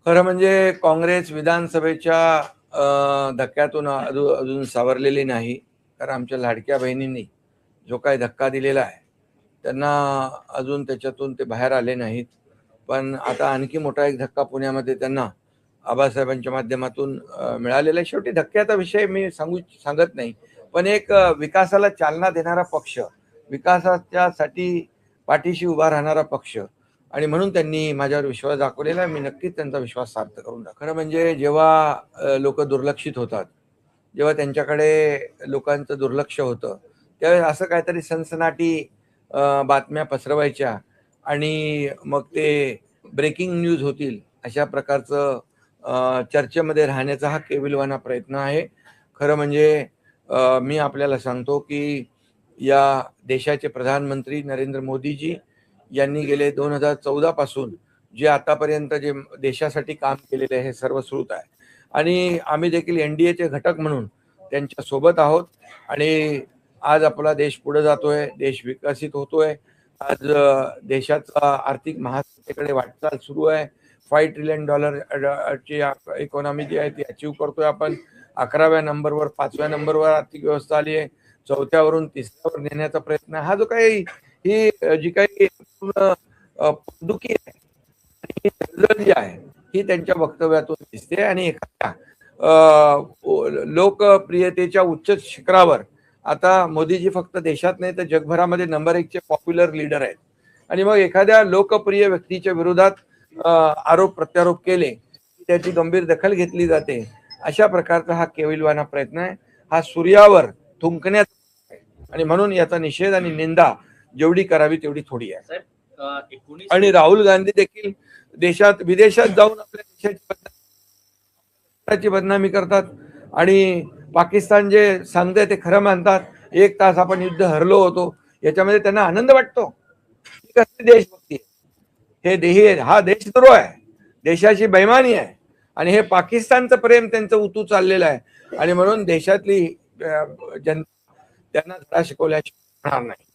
खरं म्हणजे काँग्रेस विधानसभेच्या धक्क्यातून अजून सावरलेली नाही. कारण आमच्या लाडक्या बहिणींनी जो काही धक्का दिलेला आहे, त्यांना अजून त्याच्यातून ते बाहेर आले नाहीत. पण आता आणखी मोठा एक धक्का पुण्यामध्ये त्यांना आबासाहेबांच्या माध्यमातून मिळालेला आहे. शेवटी धक्क्याचा विषय मी सांगत नाही. पण एक विकासाला चालना देणारा पक्ष, विकासाच्यासाठी पाठीशी उभा राहणारा पक्ष आणि म्हणून त्यांनी माझ्यावर विश्वास दाखवलेला आहे. मी नक्कीच त्यांचा विश्वास सार्थ करून दाखवेन. खरं म्हणजे जेव्हा लोक दुर्लक्षित होतात, जेव्हा त्यांच्याकडे लोकांचं दुर्लक्ष होतं, त्यावेळेस असं काहीतरी सनसनाटी बातम्या पसरवायच्या आणि मग ते ब्रेकिंग न्यूज होतील अशा प्रकारचं चर्चेमध्ये राहण्याचा हा केविलवाना प्रयत्न आहे. खरं म्हणजे मी आपल्याला सांगतो की या देशाचे प्रधानमंत्री नरेंद्र मोदीजी यांनी गेले 2014 पासून जे आतापर्यंत जे देशासाठी काम केलेले आहे हे सर्व श्रुत आहे आणि आम्ही देखील एनडीएचे घटक म्हणून त्यांच्या सोबत आहोत आणि आज आपला देश पुढे जातोय, देश विकसित होतोय. आज देशाचा आर्थिक महासत्तेकडे वाटचाल सुरू आहे. $5 ट्रिलियन ची इकॉनॉमी जी आहे ती अचीव करतोय आपण. 11व्या नंबरवर 5व्या नंबरवर आर्थिक व्यवस्था आली आहे. 4थ्यावरून 3ऱ्यावर नेण्याचा प्रयत्न. हा जो काही ही जी काही दुखी आहे जी आहे ही त्यांच्या वक्तव्यातून दिसते आणि एखाद्या लोकप्रियतेच्या उच्च शिखरावर आता मोदीजी फक्त देशात नाही तर जगभरामध्ये नंबर 1 चे पॉप्युलर लीडर आहेत आणि मग एखाद्या लोकप्रिय व्यक्तीच्या विरोधात आरोप प्रत्यारोप केले त्याची गंभीर दखल घेतली जाते. अशा प्रकारचा हा केविलवाना प्रयत्न आहे. हा सूर्यावर थुंकण्याचा आणि म्हणून याचा निषेध आणि निंदा जेवढी करावी तेवढी थोडी आहे. आणि राहुल गांधी देखील विदेशात जाऊन आपल्या देशाची बदनामी करतात आणि पाकिस्तान जे सांगते ते खरं मानतात. 1 तास आपण युद्ध हरलो होतो याच्यामध्ये त्यांना आनंद वाटतो. कसली देशभक्ती हे हा देशद्रोह आहे, देशाची बेईमानी आहे आणि हे पाकिस्तानचं प्रेम त्यांचं उतू चाललेलं आहे आणि म्हणून देशातली जनता त्यांना धडा शिकवल्याशिवाय नाही.